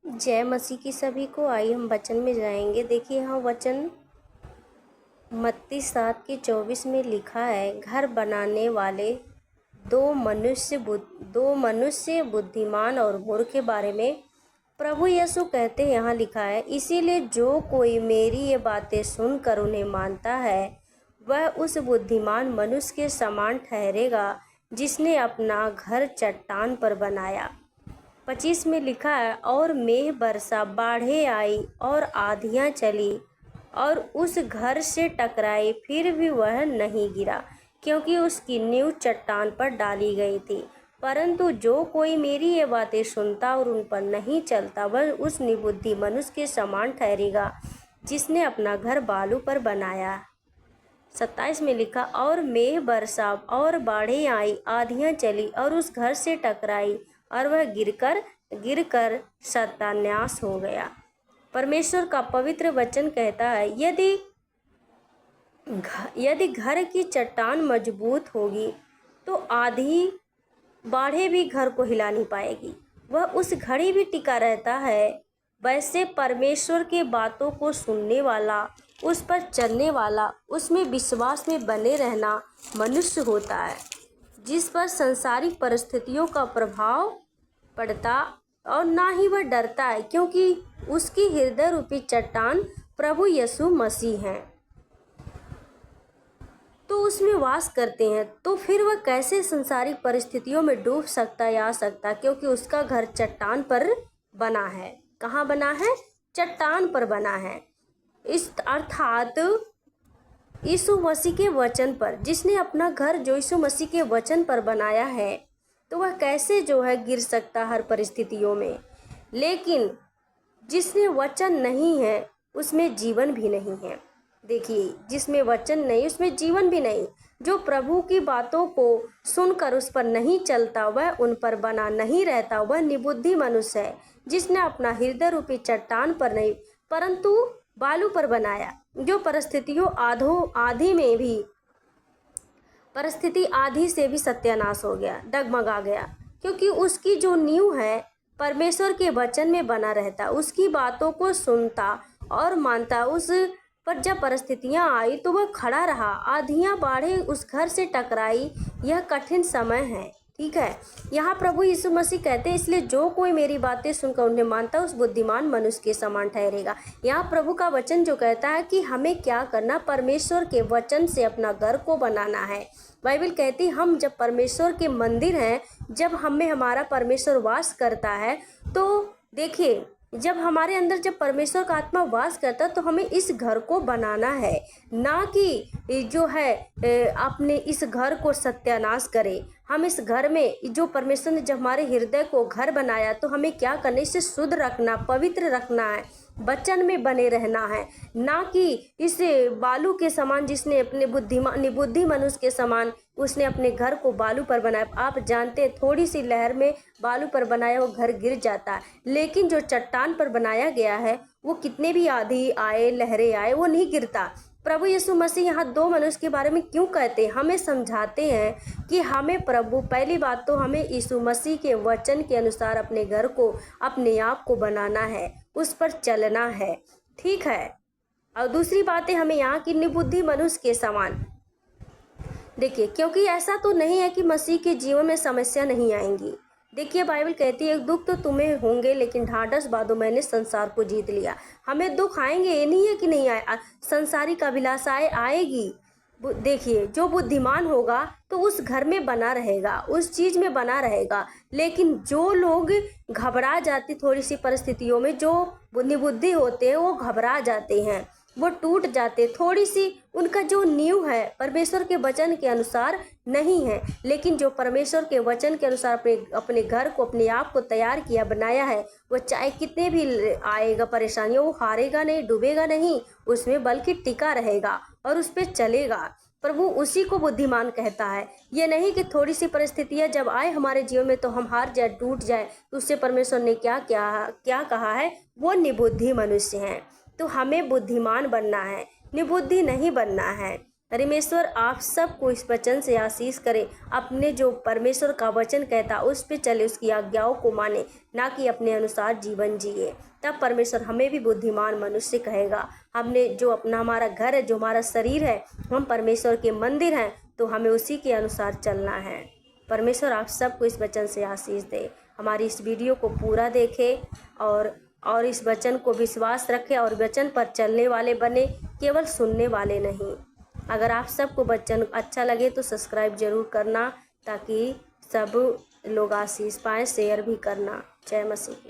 जय मसीह की सभी को। आइए हम वचन में जाएंगे। देखिए यहाँ वचन मत्ती 7:24 में लिखा है, घर बनाने वाले दो मनुष्य बुद्धिमान और मूर्ख के बारे में प्रभु यीशु कहते हैं। यहाँ लिखा है, इसीलिए जो कोई मेरी ये बातें सुनकर उन्हें मानता है वह उस बुद्धिमान मनुष्य के समान ठहरेगा जिसने अपना घर चट्टान पर बनाया। 25 में लिखा है, और मेघ बरसा, बाढ़ें आई और आंधियाँ चली और उस घर से टकराई, फिर भी वह नहीं गिरा क्योंकि उसकी नींव चट्टान पर डाली गई थी। परंतु जो कोई मेरी ये बातें सुनता और उन पर नहीं चलता वह उस निबुद्धि मनुष्य के समान ठहरेगा जिसने अपना घर बालू पर बनाया। 27 में लिखा, और मेघ बरसा और बाढ़ें आई, आंधियाँ चली और उस घर से टकराई और वह गिरकर सत्यानाश हो गया। परमेश्वर का पवित्र वचन कहता है, यदि घर की चट्टान मजबूत होगी तो आंधी बाढ़ें भी घर को हिला नहीं पाएगी, वह उस घड़ी भी टिका रहता है। वैसे परमेश्वर के बातों को सुनने वाला, उस पर चलने वाला, उसमें विश्वास में बने रहना मनुष्य होता है जिस पर संसारिक परिस्थितियों का प्रभाव पड़ता और ना ही वह डरता है, क्योंकि उसकी हृदय रूपी चट्टान प्रभु यीशु मसीह हैं, तो उसमें वास करते हैं। तो फिर वह कैसे संसारिक परिस्थितियों में डूब सकता या आ सकता, क्योंकि उसका घर चट्टान पर बना है। कहाँ बना है? चट्टान पर बना है। इस अर्थात यीशु मसीह के वचन पर, जिसने अपना घर जो यीशु मसीह के वचन पर बनाया है, तो वह कैसे जो है गिर सकता हर परिस्थितियों में। लेकिन जिसमें वचन नहीं है उसमें जीवन भी नहीं है। देखिए, जिसमें वचन नहीं उसमें जीवन भी नहीं। जो प्रभु की बातों को सुनकर उस पर नहीं चलता, वह उन पर बना नहीं रहता, वह निबुद्धि मनुष्य है जिसने अपना हृदय रूपी चट्टान पर नहीं परंतु बालू पर बनाया। जो परिस्थिति आधी से भी सत्यानाश हो गया, डगमगा गया, क्योंकि उसकी जो नींव है परमेश्वर के वचन में बना रहता, उसकी बातों को सुनता और मानता। उस पर जब परिस्थितियां आई तो वह खड़ा रहा। आंधियां बाढ़ें उस घर से टकराई। यह कठिन समय है, ठीक है। यहाँ प्रभु यीशु मसीह कहते हैं, इसलिए जो कोई मेरी बातें सुनकर उन्हें मानता उस बुद्धिमान मनुष्य के समान ठहरेगा। यहाँ प्रभु का वचन जो कहता है कि हमें क्या करना, परमेश्वर के वचन से अपना घर को बनाना है। बाइबल कहती है, हम जब परमेश्वर के मंदिर हैं, जब हमें हमारा परमेश्वर वास करता है, तो देखिए, जब हमारे अंदर जब परमेश्वर का आत्मा वास करता है तो हमें इस घर को बनाना है, ना कि जो है अपने इस घर को सत्यानाश करे। हम इस घर में जो परमेश्वर ने जब हमारे हृदय को घर बनाया तो हमें क्या करना, इसे शुद्ध रखना, पवित्र रखना है, वचन में बने रहना है, ना कि इस बालू के समान जिसने अपने निबुद्धि मनुष्य के समान उसने अपने घर को बालू पर बनाया। आप जानते हैं, थोड़ी सी लहर में बालू पर बनाया वो घर गिर जाता है, लेकिन जो चट्टान पर बनाया गया है वो कितने भी आंधी आए, लहरें आए, वो नहीं गिरता। प्रभु यीशु मसीह यहाँ दो मनुष्य के बारे में क्यों कहते हैं? हमें समझाते हैं कि हमें प्रभु, पहली बात तो हमें यीशु मसीह के वचन के अनुसार अपने घर को, अपने आप को बनाना है, उस पर चलना है, ठीक है। और दूसरी बात है हमें यहाँ की निबुद्धि मनुष्य के समान। देखिए, क्योंकि ऐसा तो नहीं है कि मसीह के जीवन में समस्या नहीं आएंगी। देखिए, बाइबल कहती है, दुख तो तुम्हें होंगे लेकिन ढाढ़स बांधो, मैंने संसार को जीत लिया। हमें दुख आएंगे, ये नहीं है कि नहीं आए, संसारिक अभिलाषाएं आएगी। देखिए, जो बुद्धिमान होगा तो उस घर में बना रहेगा, उस चीज में बना रहेगा। लेकिन जो लोग घबरा जाते थोड़ी सी परिस्थितियों में, जो निबुद्धि होते हैं वो घबरा जाते हैं, वो टूट जाते, थोड़ी सी उनका जो नींव है परमेश्वर के वचन के अनुसार नहीं है। लेकिन जो परमेश्वर के वचन के अनुसार अपने घर को, अपने आप को तैयार किया, बनाया है, वो चाहे कितने भी आएगा परेशानियों, वो हारेगा नहीं, डूबेगा नहीं उसमें, बल्कि टिका रहेगा और उस पर चलेगा। प्रभु उसी को बुद्धिमान कहता है। ये नहीं कि थोड़ी सी परिस्थितियाँ जब आए हमारे जीवन में तो हम हार जाए, टूट जाए। उससे परमेश्वर ने क्या कहा है, वो निबुद्धि मनुष्य हैं। तो हमें बुद्धिमान बनना है, निबुद्धि नहीं बनना है। परमेश्वर आप सबको इस वचन से आशीष करे। अपने जो परमेश्वर का वचन कहता उस पे चले, उसकी आज्ञाओं को माने, ना कि अपने अनुसार जीवन जिए। तब परमेश्वर हमें भी बुद्धिमान मनुष्य कहेगा। हमने जो अपना हमारा घर है, जो हमारा शरीर है, हम परमेश्वर के मंदिर हैं, तो हमें उसी के अनुसार चलना है। परमेश्वर आप सबको इस वचन से आशीष दे। हमारी इस वीडियो को पूरा देखें और इस वचन को विश्वास रखें और वचन पर चलने वाले बने, केवल सुनने वाले नहीं। अगर आप सबको वचन अच्छा लगे तो सब्सक्राइब जरूर करना, ताकि सब लोग आशीष पाएँ। शेयर भी करना। जय मसीह।